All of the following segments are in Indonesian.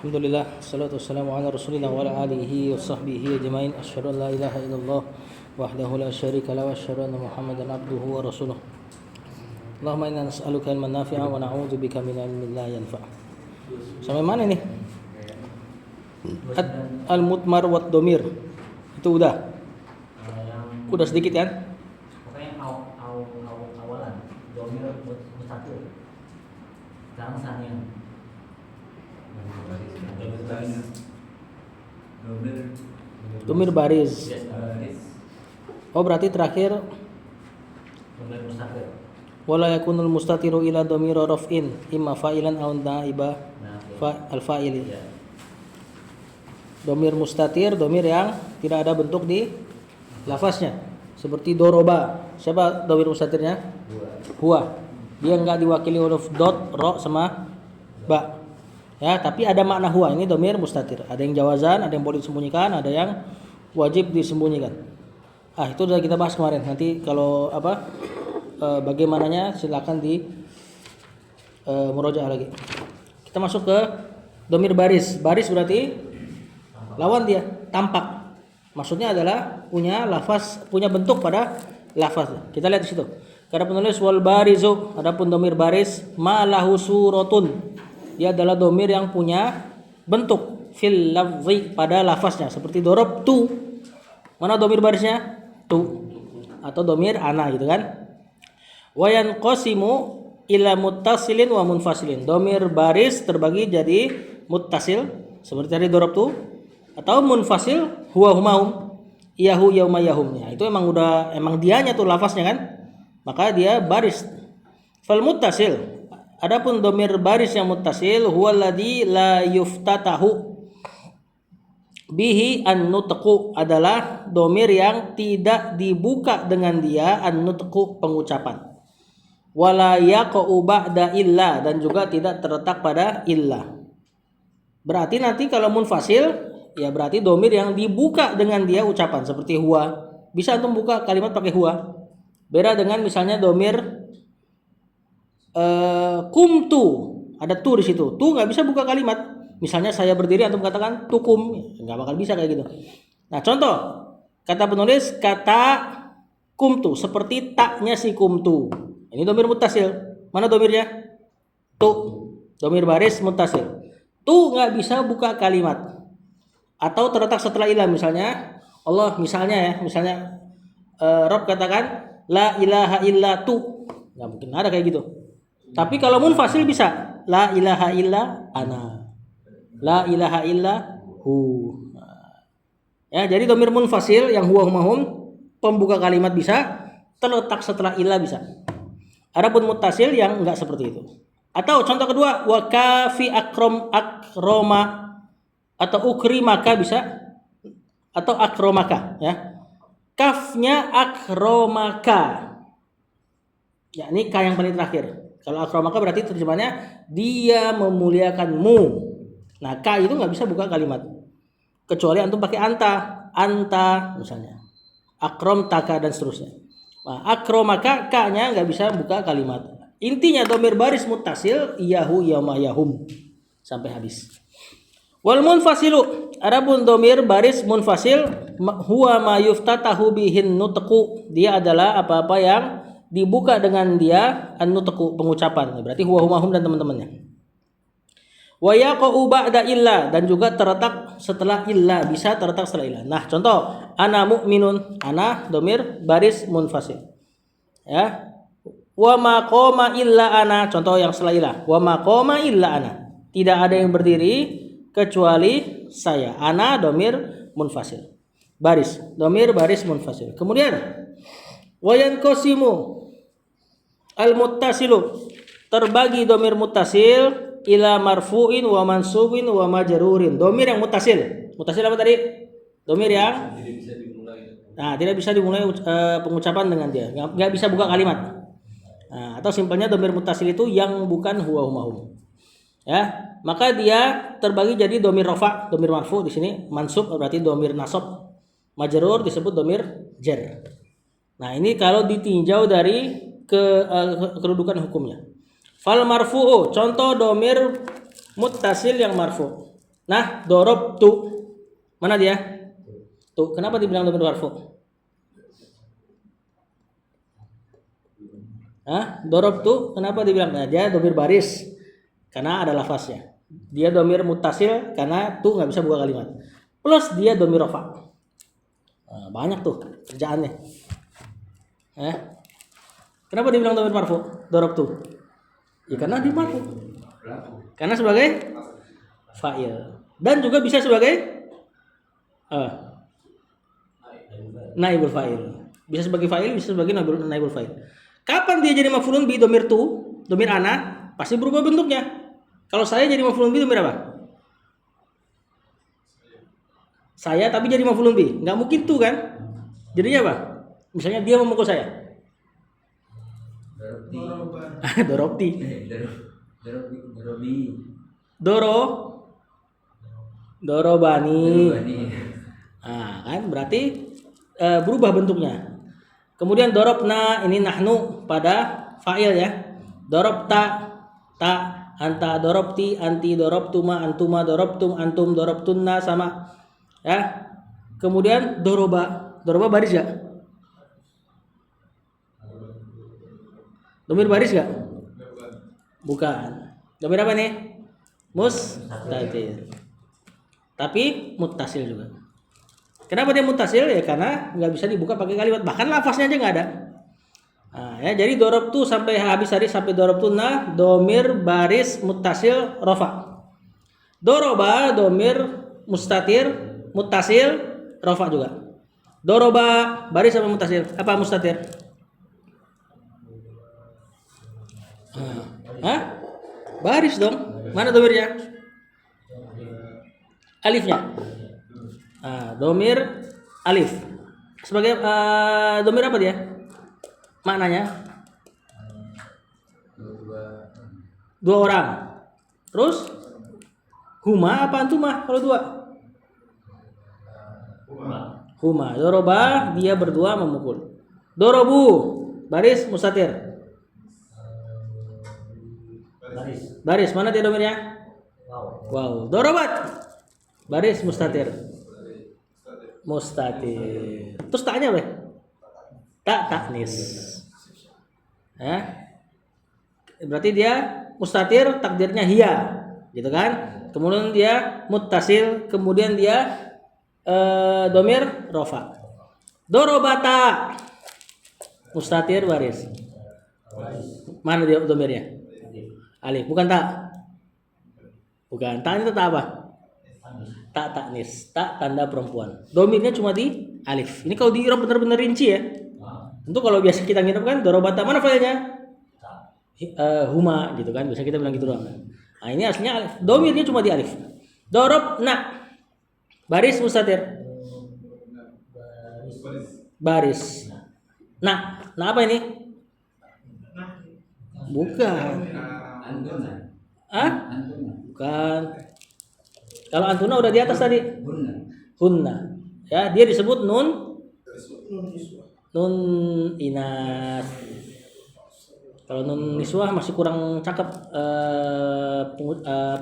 Alhamdulillah, salatu wassalamu ala rasulillah wa ala alihi wa sahbihi ajma'in. Asyhadu an la ilaha illallah wahdahu la syarika lahu wa asyhadu anna Muhammadan abduhu wa rasuluh. Allahumma inna nas'aluka ilman nafi'a wa na'udzu bika min ilmin la yanfa'. Sampai mana nih? Al-mutmar wa domir. Itu udah. Udah sedikit kan? Pokoknya awalan domir mustaqil. Sekarang sanian. Domir baris. Oh, berarti terakhir Domir mustaqil. wala yakunul mustatiru ila domir raf'in imma fa'ilan aw naiba al-fa'ili. Domir mustatir, domir yang tidak ada bentuk di lafaznya. Seperti doroba. Siapa domir mustatirnya? Huwa. Dia enggak diwakili huruf dot, ro sama ba. Ya, tapi ada makna huwa. Ini domir mustatir. Ada yang jawazan, ada yang boleh disembunyikan, ada yang wajib disembunyikan. Itu sudah kita bahas kemarin. Nanti kalau bagaimananya silakan di murojaah lagi. Kita masuk ke domir baris. Baris berarti lawan dia, tampak. Maksudnya adalah punya lafaz, punya bentuk pada lafaz. Kita lihat di situ. Kata penulis wal barizu, adapun domir baris ma lahu suratun. Dia adalah domir yang punya bentuk fil lafzi pada lafaznya, seperti dorob tu. Mana domir barisnya? Tu. Atau domir ana gitu kan. Wa yanqasimu ila muttasilin wa munfasilin. Domir baris terbagi jadi muttasil seperti tadi dorob tu, atau munfasil huwa humahum, iyahu yauma yahum. Ya, itu emang dianya tuh lafaznya kan. Maka dia baris. Fal muttasil, adapun domir baris yang muttasil huwa alladzi la yuftatahu bihi an-nutqu, adalah domir yang tidak dibuka dengan dia an-nutqu, pengucapan. Wala yaqa'u ba'da illa, dan juga tidak terletak pada illa. Berarti nanti kalau munfasil ya berarti domir yang dibuka dengan dia ucapan, seperti huwa. Bisa antum buka kalimat pakai huwa. Beda dengan misalnya domir kumtu, ada tu di situ. Tu nggak bisa buka kalimat. Misalnya saya berdiri, antum katakan tukum, nggak bakal bisa kayak gitu. Nah, contoh kata penulis kata kumtu, seperti taknya si kumtu. Ini domir muttasil. Mana domirnya? Tu. Domir baris muttasil. Tu nggak bisa buka kalimat. Atau terletak setelah ilah, misalnya Allah, misalnya Rob katakan la ilaha illa tu, nggak mungkin ada kayak gitu. Tapi kalau munfasil bisa la ilaha illa ana, la ilaha illa hu. Ya, jadi domir munfasil yang huwa humahum, pembuka kalimat bisa, terletak setelah ilah bisa. Adapun muttasil yang enggak seperti itu. Atau contoh kedua, wa kafi akroma atau ukrimaka bisa, atau akromaka ya. Kafnya akromaka. Ya, ini ka yang paling terakhir. Kalau akromaka berarti terjemahannya dia memuliakanmu. Nah, ka itu nggak bisa buka kalimat. Kecuali antum pakai anta misalnya. Akromtaka dan seterusnya. Nah, akromaka ka-nya nggak bisa buka kalimat. Intinya domir baris muttasil iyahu yauma yahum sampai habis. Wal munfasilu, adapun domir baris munfasil huwa ma yuftatahu bihin nutqu, dia adalah apa-apa yang dibuka dengan dia an-nutqu, pengucapan. Berarti huwa humahum dan teman-temannya. Wa yaqa'u ba'da illa, dan juga terletak setelah illa, bisa terletak setelah illa. Nah, contoh ana mu'minun, ana domir baris munfasil. Ya. Wa ma qama illa ana, contoh yang setelah illa. Wa ma qama illa ana. Tidak ada yang berdiri kecuali saya. Ana domir munfasil. Baris, domir baris munfasil. Kemudian wa yanqasimu al-muttasilu, terbagi domir muttasil ila marfu'in wa mansubin wa majrurin. Domir yang muttasil. Muttasil apa tadi? Domir yang tidak bisa dimulai pengucapan dengan dia. Enggak bisa buka kalimat. Nah, atau simpelnya domir muttasil itu yang bukan huwa humahum. Ya, maka dia terbagi jadi domir rafa, domir marfu di sini, mansub berarti domir nasab, majrur disebut domir jar. Nah, ini kalau ditinjau dari kedudukan hukumnya. Fal marfu'u, contoh domir muttasil yang marfu. Nah, dorobtu. Mana dia? Tuh, kenapa dibilang domir marfu? Dorobtu, kenapa dibilang? Nah, dia domir baris karena ada lafaznya. Dia domir mutasil karena tuh nggak bisa buka kalimat. Plus dia domir rofa. Nah, banyak tuh kerjaannya. Kenapa dibilang domir marfu? Dorobtu. Ya karena dia marfu. Karena sebagai fa'il. Dan juga bisa sebagai naibul fa'il. Bisa sebagai fa'il, bisa sebagai naibul fa'il. Kapan dia jadi maf'ulun bi domir tu, domir ana, pasti berubah bentuknya. Kalau saya jadi maf'ulun bi domir apa? Saya tapi jadi maf'ulun bi. Enggak mungkin tuh kan? Jadinya apa? Misalnya dia memukul saya. Dorobti. Dorobani. Nah, kan berarti berubah bentuknya. Kemudian dorobna ini nahnu pada fa'il ya. Dorobta ta anta dorobti anti dorobtuma antuma dorobtum antum dorobtunna sama ya. Kemudian doroba baris gak? Domir baris gak? Bukan. Domir apa nih? Mustatir. Tapi muttasil juga. Kenapa dia muttasil? Ya karena nggak bisa dibuka pakai kalimat. Bahkan lafaznya aja nggak ada. Nah, ya, jadi dorobtu sampai habis hari sampai dorobtuna domir baris muttasil rofa. Doroba domir mustatir muttasil rofa juga. Doroba baris sama muttasil apa mustatir? Baris dong. Mana domirnya? Alifnya. Domir alif. Sebagai domir apa dia? Maknanya? Dua orang. Terus huma apa antuma kalau dua? Huma. Doroba dia berdua memukul. Dorobu baris mustatir. Baris mana dia domirnya? Wow. Dorobat baris mustatir. Terus taknya apa? Taknis. Berarti dia mustatir takdirnya hiya, gitu kan? Kemudian dia muttasil, kemudian dia domir rofa. Dorobata mustatir baris. Mana dia domirnya? Alif, bukan tak. Bukan, tak itu tak apa? Tak taknis, tak tanda perempuan. Domirnya cuma di alif. Ini kalau di Arab benar-benar rinci ya. Tentu kalau biasa kita nginep kan dorobata mana failnya? Huma gitu kan. Biasa kita bilang gitu doang. Nah, ini aslinya alif. Domirnya cuma di alif. Dorobna baris mustatir. Baris. Nah apa ini? Bukan. Bukan. Kalau antuna udah di atas tadi. Hunna. Ya, dia disebut nun inas. Kalau nun niswah masih kurang cakep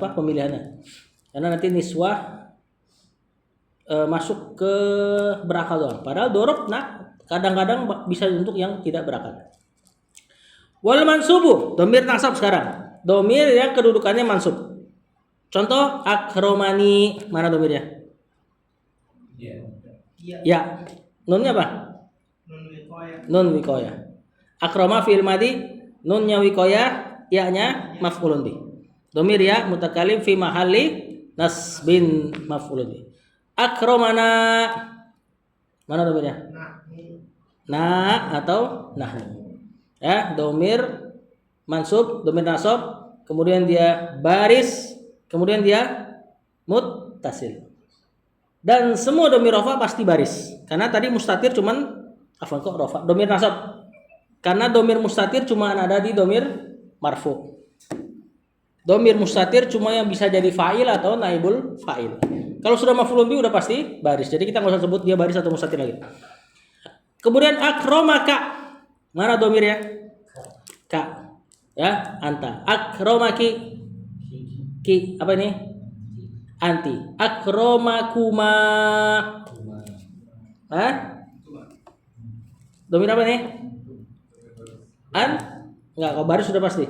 pemilihannya. Karena nanti niswah masuk ke berakal doang. Padahal dorob kadang-kadang bisa untuk yang tidak berakal. Wal mansubu, domir nasab sekarang. Domir yang kedudukannya mansub. Contoh akromani, mana domirnya? Ya. Nunnya apa? Nun wikoya. Akroma fi'il madi, nunnya wikoya, ya-nya maf'ulun bih. Domir ya mutakalim fi mahalli nasbin maf'ulun bih. Akromana, mana domirnya? Na atau nahnu. Ya, domir mansub, domir nasab, kemudian dia baris, kemudian dia muttasil. Dan semua domir rofa pasti baris. Karena tadi mustatir cuman rofa, domir nasab. Karena domir mustatir cuma ada di domir marfu. Domir mustatir cuma yang bisa jadi fa'il atau naibul fa'il. Kalau sudah maf'ulun bih udah pasti baris. Jadi kita nggak usah sebut dia baris atau mustatir lagi. Kemudian akromaka, mana domirnya? Ka. Ya, anta. Akromaki. Ki. Apa ini? anti. Akromakuma. Hah? Domir apa nih? An? Enggak, kalau baris sudah pasti.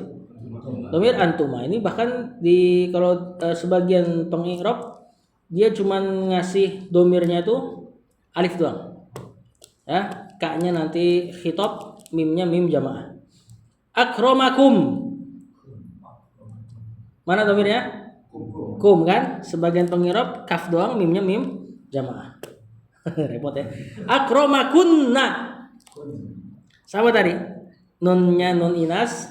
Domir antuma. Ini bahkan di kalau sebagian pengi'rab dia cuman ngasih domirnya tuh alif doang. Ya, ka-nya nanti khitab, mimnya mim jamaah. Akromakum. Mana domirnya? Kum kan? Sebagian pengi'rab kaf doang, mimnya mim jamaah. Repot ya. Akromakunna. Sama tadi. Nunnya nun inas,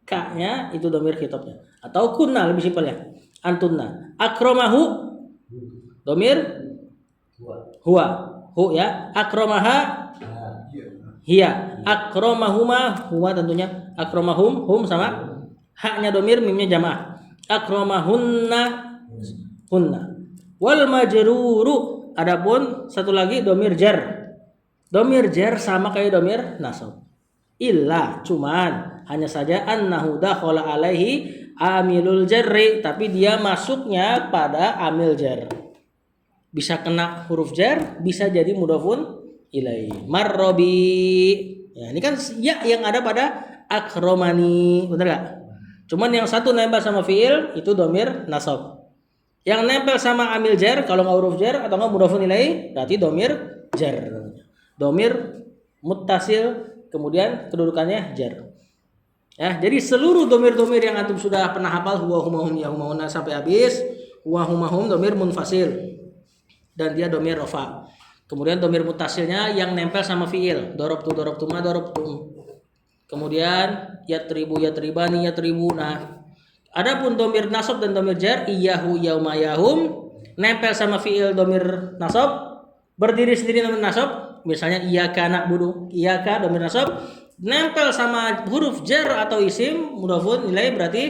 ka-nya itu domir khitabnya. Atau kunna lebih simpel ya. Antunna. Akromahu domir huwa. Hu ya. Akromaha hiya. Akromahuma huwa tentunya. Akromahum hum sama haknya domir, mimnya jamaah. Akromahunna hunna. Wal majruru, adapun satu lagi domir jar. Domir jar sama kayak domir nasab. Illa cuman hanya saja annahu dakhala alaihi amilul jarri, tapi dia masuknya pada amil jar. Bisa kena huruf jar, bisa jadi mudhafun ilaihi. Marrobi. Ya, ini kan ya yang ada pada akromani, benar gak? Cuman yang satu nempel sama fiil itu domir nasab. Yang nempel sama amil jar kalau nggak huruf jar atau nggak mudhafun ilaihi berarti domir jar. Domir muttasil kemudian kedudukannya jar. Ya, jadi seluruh domir-domir yang antum sudah pernah hafal huwa huma hum ya huma hunna sampai habis, huwa huma hum domir munfasil dan dia domir rafa. Kemudian domir muttasilnya yang nempel sama fiil, darabtu ma darabtum. Kemudian yatribu yatribani yatribuna. Adapun domir nasab dan domir jar iyahu yauma yahum nempel sama fiil domir nasab, berdiri sendiri domir nasab. Misalnya iyyaka na'budu, iyyaka domir nasab nempel sama huruf jar atau isim mudhafun ilaihi berarti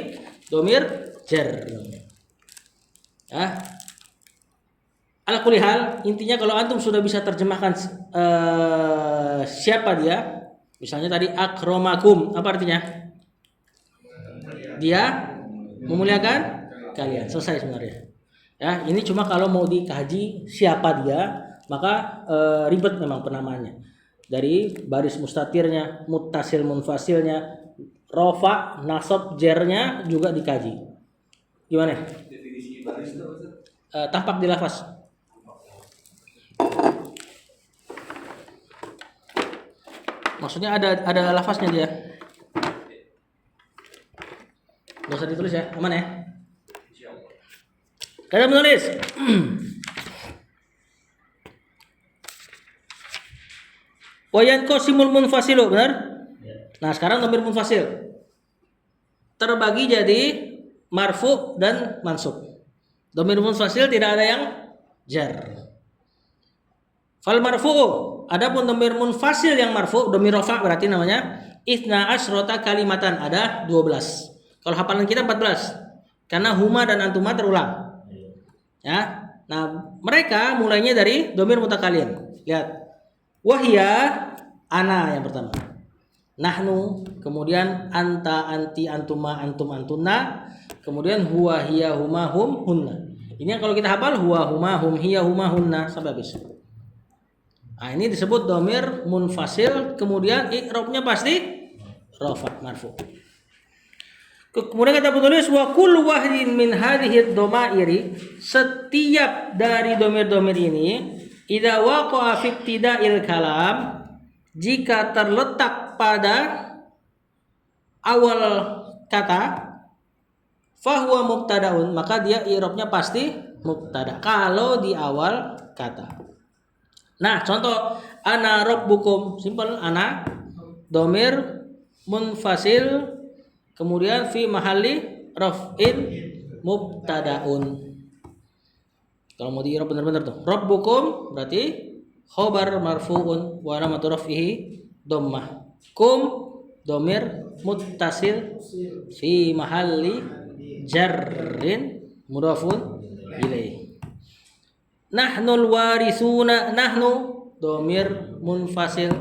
domir jar. Ya. Ala kulli hal, intinya kalau antum sudah bisa terjemahkan siapa dia, misalnya tadi akromakum, apa artinya? Dia memuliakan kalian. Selesai sebenarnya. Ya, ini cuma kalau mau dikaji siapa dia, maka ribet memang penamaannya. Dari baris mustatirnya, muttasil munfasilnya, rofa, nasab, jernya juga dikaji. Gimana? Definisi baris itu tampak di lafaz. Maksudnya ada lafaznya dia. Gak usah ditulis ya, aman ya? Kalian menulis. Wayan qasimul munfasilu, benar? Nah, sekarang domir munfasil terbagi jadi marfu dan mansub. Domir munfasil tidak ada yang jar. Fal marfu, adapun domir munfasil yang marfu, domir rafa berarti namanya itsna asyrota kalimatan, ada 12. Kalau hafalan kita 14. Karena huma dan antuma terulang. Ya. Nah, mereka mulainya dari domir mutakallim. Lihat. Wahya ana yang pertama. Nahnu, kemudian anta anti antuma antum antunna, kemudian huwa hiya huma hum hunna. Ini yang kalau kita hafal huwa huma hum hiya huma hunna sampai habis. Nah, ini disebut domir munfasil, kemudian i'rabnya pasti rafa marfu. Kemudian kata penulis wa kullu wahidin min hadhihi ad-dhamairi, setiap dari domir-domir ini idza waqa'a fi ibtida'il kalam, jika terletak pada awal kata, fahuwa mubtada'un, maka dia i'rabnya pasti mubtada kalau di awal kata. Nah, contoh ana rabbukum, simpel, ana domir munfasil kemudian fi mahalli raf'in mubtada'un. Kalau mau di i'rab benar-benar tuh. Rabbukum berarti khobar marfu'un wa alamatu raf'ihi dhammah. Kum domir muttasil fi mahalli jarrin mudhafun ilaih. Nahnul warisuna, nahnu domir munfasil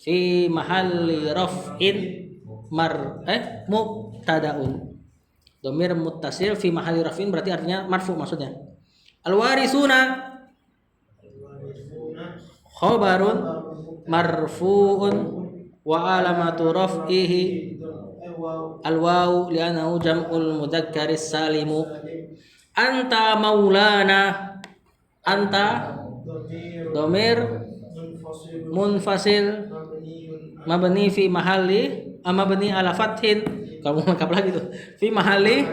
fi mahalli raf'in mubtada'un. Domir muttasil fi mahalli raf'in berarti artinya marfu maksudnya. Al-warisuna khabarun marfu'un wa alamatu raf'ihi al-wawu li'annahu jam'ul mudzakkaris salimu. Anta maulana. Anta domir munfasil mabni fi mahalli mabni ala fathin. Kalau mau lengkap lagi tuh fi mahalli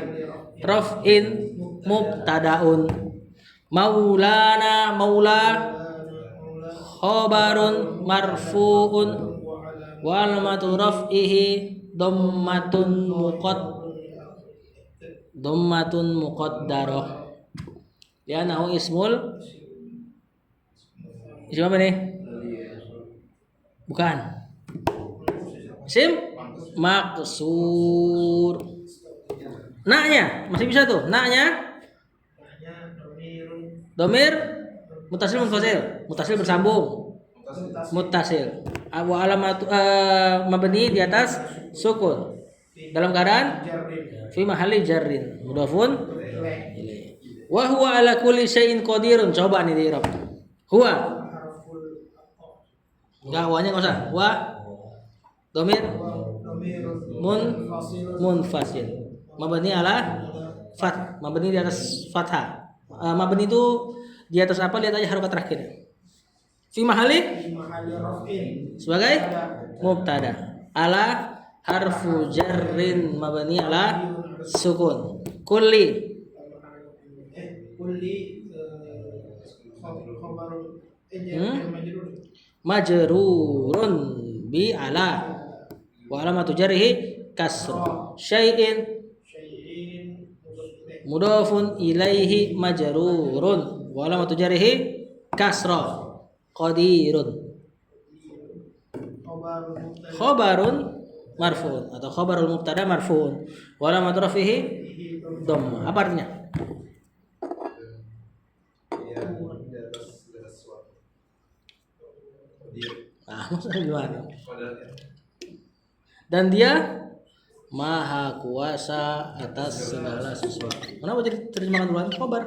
raf'in mubtadaun. Maulana maula khabarun marfu'un wa alamatu raf'ihi dhammatun muqaddarah. Ya nahu ismul isim apa nih? Bukan. Isim maksur. Naknya masih bisa tuh. Naknya domir mutasil munfasil. Mutasil bersambung. Mutasil. Wa alamatu mabni di atas sukun. Dalam keadaan fi mahalli jarrin. Mudhafun ilaih. Wa huwa ala kulli syai'in qadirun. Coba nih di i'rab. Huwa. Enggak, wanya enggak usah. Wa domir munfasil. Mabni ala mabni di atas fathah. Mabni itu di atas apa? Lihat aja harokat terakhir. Fi mahalli sebagai mubtada. Ala harfu jarrin mabni ala sukun. Kulli majrurun bi ala wa alamatu jarhi kasr. Syai'in mudhafun ilaihi majrurun wa alamatu jarhi kasra. Qadirun khabarun marfu'un atau khabarul mubtada marfu'un wa alamatu rafihi dhammah. Apa artinya? Maksudnya gimana? Dan dia maha kuasa atas segala sesuatu. Kenapa jadi terjemahkan duluan khabar?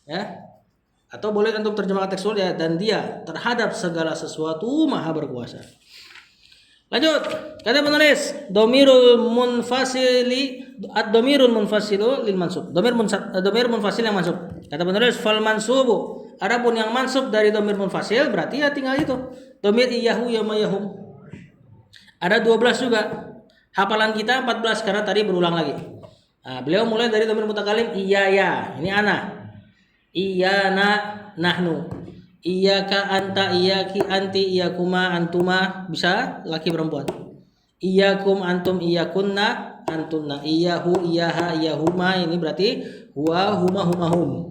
Ya? Atau boleh untuk terjemahkan tekstual ya, dan dia terhadap segala sesuatu maha berkuasa. Lanjut, kata penulis domirul munfasili ad-domirul munfasilu lil mansub. Domir munfasil yang mansub. Kata penulis fal mansubu. Adapun yang mansub dari domir munfasil berarti ya tinggal itu. Domir iyahu yamayahum. Ada 12 juga. Hafalan kita 14 karena tadi berulang lagi. Nah, beliau mulai dari domir mutakalim iya ya. Ini ana. Iyana nahnu. Iyaka anta iyaki anti iyakuma antuma. Bisa laki perempuan. Iyakum antum iyakunna antunna. Iyahu iyaha iyahuma. Ini berarti huwa huma humahum.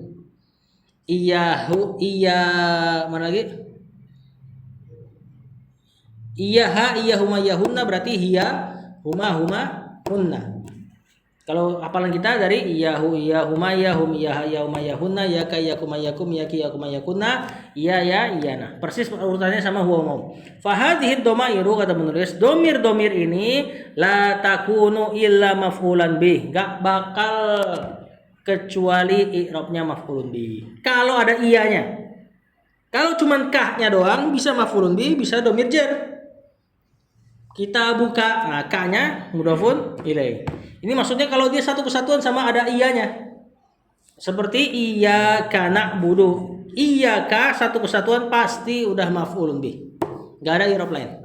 Iyahu iya mana lagi? Iyaha iyahuma iyahunna berarti hiya huma huma hunna. Kalau hafalan kita dari iyahu iyahuma iyahum iyaha iyahuma iyahunna yaka iyakuma iyakum yaki iyakuma iyakunna iya ya iyana. Persis urutannya sama huwa mau. Fa hadhihi dhamairu kata penulis, domir-domir ini la takunu illa maf'ulan bih. Enggak bakal kecuali i'rabnya maf'ulun bih. Kalau ada iyanya. Kalau cuman kahnya doang bisa maf'ulun bih, bisa domir jar. Kita buka, nah ka-nya mudhafun ilaih. Ini maksudnya kalau dia satu kesatuan sama ada iyanya. Seperti iyyaka na'budu. Iyyaka satu kesatuan pasti udah maf'ulun bih. Enggak ada i'rab lain.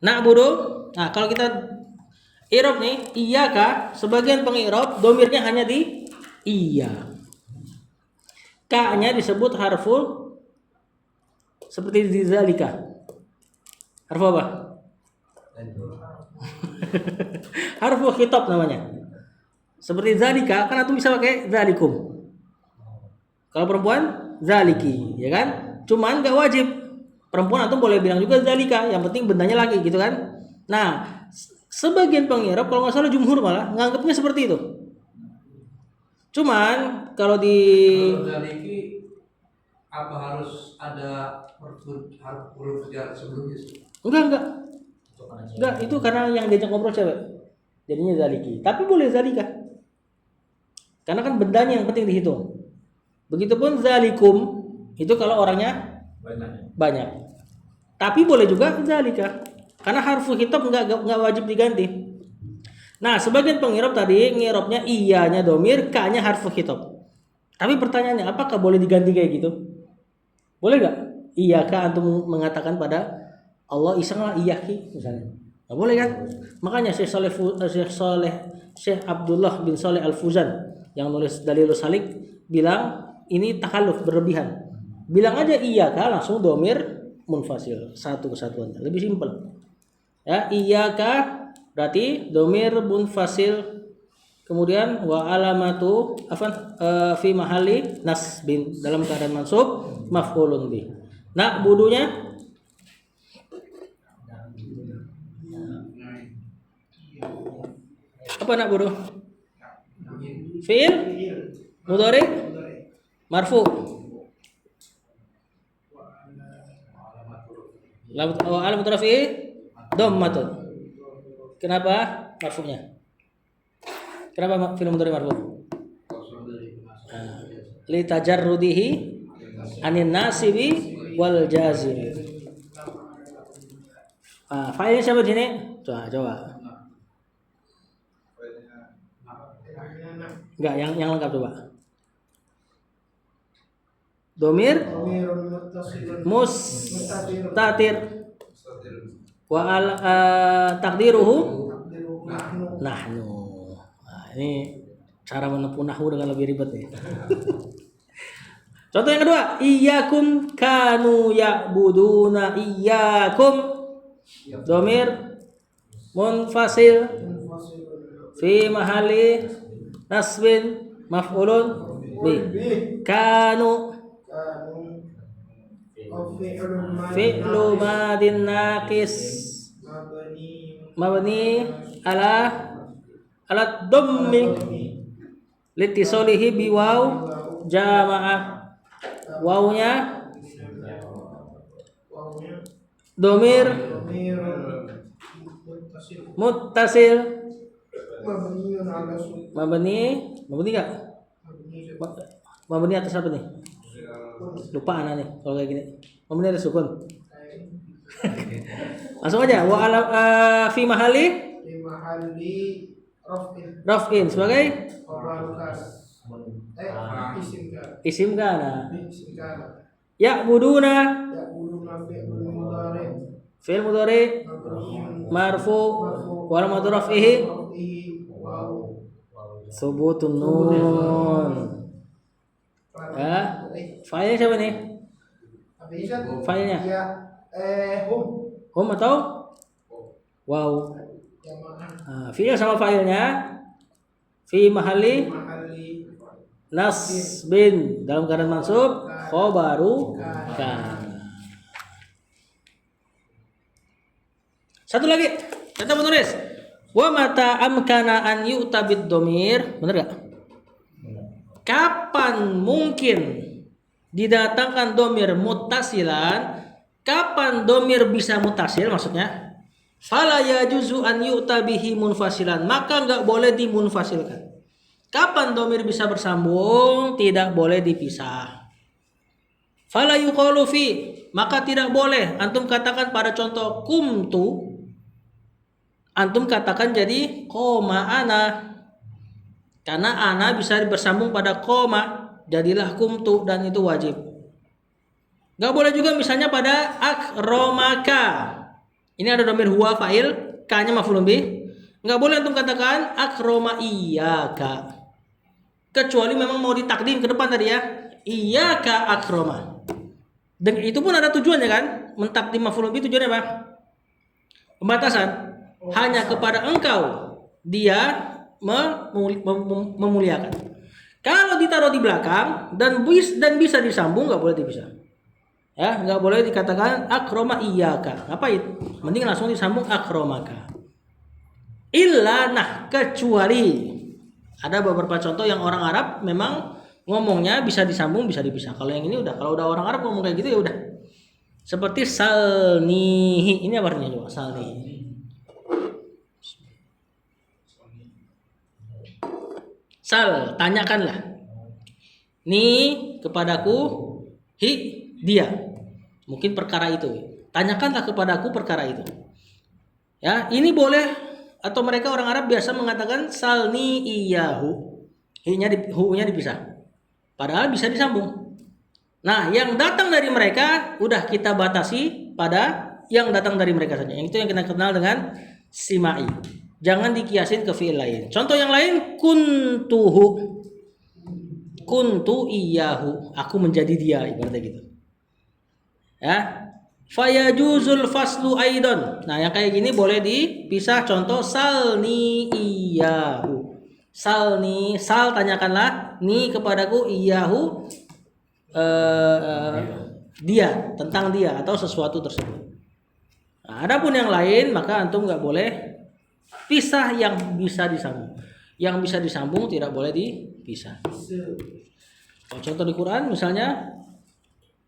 Na'budu, nah kalau kita i'rab nih, iyyaka sebagian pengi'rab domirnya hanya di iya. Ka-nya disebut harful seperti di zalika. Harfu apa? Harfu khitab namanya. Seperti zalika kan antum bisa pakai zalikum. Kalau perempuan zaliki, ya kan? Cuman enggak wajib. Perempuan antum boleh bilang juga zalika, yang penting bendanya lagi gitu kan. Nah, sebagian pengi'rab kalau enggak salah jumhur malah nganggapnya seperti itu. Cuman kalau di zaliki apa harus ada huruf jar sebelumnya? Enggak. Enggak, itu karena yang diajak ngobrol cewek. Jadinya zaliki. Tapi boleh zalika. Karena kan bendanya yang penting dihitung. Begitupun zalikum itu kalau orangnya Banyak. banyak. Tapi boleh juga zalika. Karena harfu khitab nggak wajib diganti. Nah, sebagian pengirab tadi ngirabnya iyanya domir, ka-nya harfu khitab. Tapi pertanyaannya, apakah boleh diganti kayak gitu? Boleh nggak? Iyaka antum mengatakan pada Allah isenglah iyaki misalnya. Nggak boleh kan? Makanya Syekh Abdullah bin Saleh Al-Fuzan yang nulis Dalilus Salik bilang ini takalluf berlebihan. Bilang aja iyaka langsung domir munfasil, satu kesatuannya. Lebih simpel. Ya, iyaka berarti domir munfasil, kemudian wa alamatu fi mahalli nasbin dalam keadaan mansub maf'ulun bih. Nak budunya apa nak budu? Fi'il mudhari marfu. Wa alamatu rafi'i dhammatun. Kenapa marfu'nya? Kenapa fi'il mudhari marfu? Li tajarrudihi anin nasibi wal jazim. Fa'ilnya siapa di sini? Coba. Enggak, yang lengkap coba. Domir mustatir wa takdiruhu nahnu. Nah, ini cara menempuh nahwu dengan lebih ribet nih. Contoh yang kedua, iyyakum kanu ya'buduna iyyakum domir munfasil fi mahalli nasbin maf'ulun bi. Kanu fi'lu madin naqis mabni ala dhammi litisolihi bi waw jamaah. Wawnya domir muttasil mabni enggak? Mabni atas apa nih? Lupa anak nih kalau kayak gini. Mabni ada sukun. Langsung aja wa ala fi mahalli raf'in sebagai isim kana. Ya'buduna fi'il mudhari marfu wa alamatu raf'ihi subutun nun. Ya, fa'ilnya siapa nih? Fa'ilnya hum atau wow. Fi'il sama fa'ilnya fi mahalli nasbin dalam keadaan mansub khobaru kana. Satu lagi kata penulis wa mata amkana an yu'tabid domir, benar gak? Kapan mungkin didatangkan domir muttasilan? Kapan domir bisa mutasil maksudnya? Fala yajuzu an yu'tabihi munfasilan, maka nggak boleh dimunfasilkan. Kapan domir bisa bersambung? Tidak boleh dipisah. Fala yuqalu fi, maka tidak boleh antum katakan pada contoh kumtu, antum katakan jadi koma ana, karena ana bisa bersambung pada koma, jadilah kumtu, dan itu wajib. Gak boleh juga misalnya pada akromaka, ini ada domir huwa fa'il, ka-nya maf'ulun bih. Gak boleh antum katakan akroma iyaka, kecuali memang mau ditakdim ke depan tadi ya, iyaka akroma. Dan itu pun ada tujuannya kan, mentakdim maf'ulun bih tujuannya apa? Pembatasan. Hanya kepada engkau dia memuliakan. Kalau ditaruh di belakang dan bisa disambung, nggak boleh dipisah. Ya, nggak boleh dikatakan akroma iyaka. Ngapain? Mending langsung disambung akromaka. Illa, nah kecuali ada beberapa contoh yang orang Arab memang ngomongnya bisa disambung bisa dipisah. Kalau yang ini udah, kalau udah orang Arab ngomong kayak gitu ya udah. Seperti salnihi, ini apa artinya coba? Salnihi. Sal, tanyakanlah. Ni kepadaku hi dia. Mungkin perkara itu. Tanyakanlah kepadaku perkara itu. Ya, ini boleh atau mereka orang Arab biasa mengatakan salni iyahu. Hu-nya dipisah. Padahal bisa disambung. Nah, yang datang dari mereka udah kita batasi pada yang datang dari mereka saja. Yang itu yang kita kenal dengan simai. Jangan dikiasin ke fi'il lain. Contoh yang lain, kuntuhu. Kuntu iyahu. Aku menjadi dia, ibaratnya gitu. Ya. Fayajuzul faslu aidon. Nah, yang kayak gini boleh dipisah. Contoh salni iyahu. Salni, sal tanyakanlah ni kepadaku iyahu dia, tentang dia atau sesuatu tersebut. Nah, adapun yang lain maka antum nggak boleh pisah yang bisa disambung. Yang bisa disambung tidak boleh dipisah. Contoh di Quran misalnya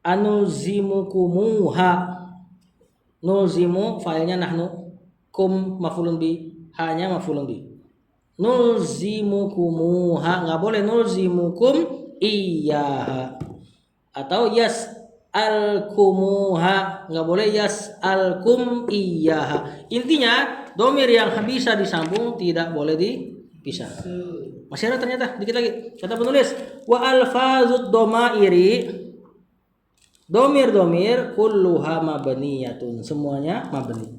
anuzimukumuha. Nuzimu failnya nahnu, kum mafulun bi, hanya mafulun bi. Nulzimukumuha, nggak boleh nulzimukum iyaha. Atau yas'alkumuha, nggak boleh yas'alkum iyaha. Intinya domir yang bisa disambung tidak boleh dipisah. Masih ada ternyata dikit lagi. Kata penulis wa alfazud domairi, domir kulluha mabniyatun, semuanya mabni.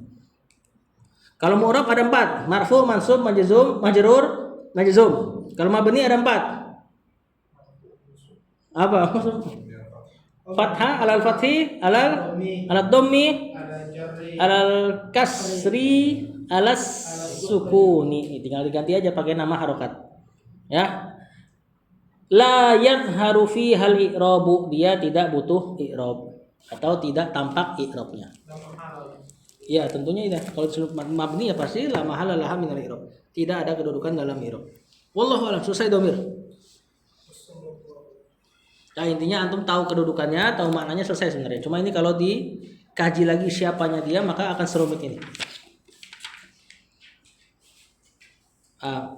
Kalau mu'rab ada 4, marfu, mansub, majzum, majrur, majzum. Kalau mabni ada 4. Apa? Fathah, alal fathi, alal dhammi, alal kasri, alas sukuni. Tinggal diganti aja pakai nama harokat. Ya. La yadharu fi hal i'rabu, dia tidak butuh i'rab atau tidak tampak i'rabnya. Ya, tentunya itu. Kalau mabni ya pasti la mahala laha min al-i'rab. Tidak ada kedudukan dalam i'rab. Wallahu a'lam. Selesai domir. Nah, intinya antum tahu kedudukannya, tahu maknanya, selesai sebenarnya. Cuma ini kalau dikaji lagi siapanya dia maka akan serumit ini.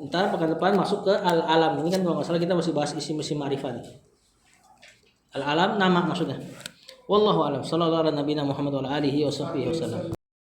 Ntar pekan depan masuk ke al-alam. Ini kan kalau nggak salah kita masih bahas isim-isim ma'rifat. Al-alam nama maksudnya. Wallahu a'lam. Sallallahu ala nabiyina Muhammad wa ala alihi wa sahbihi wasallam.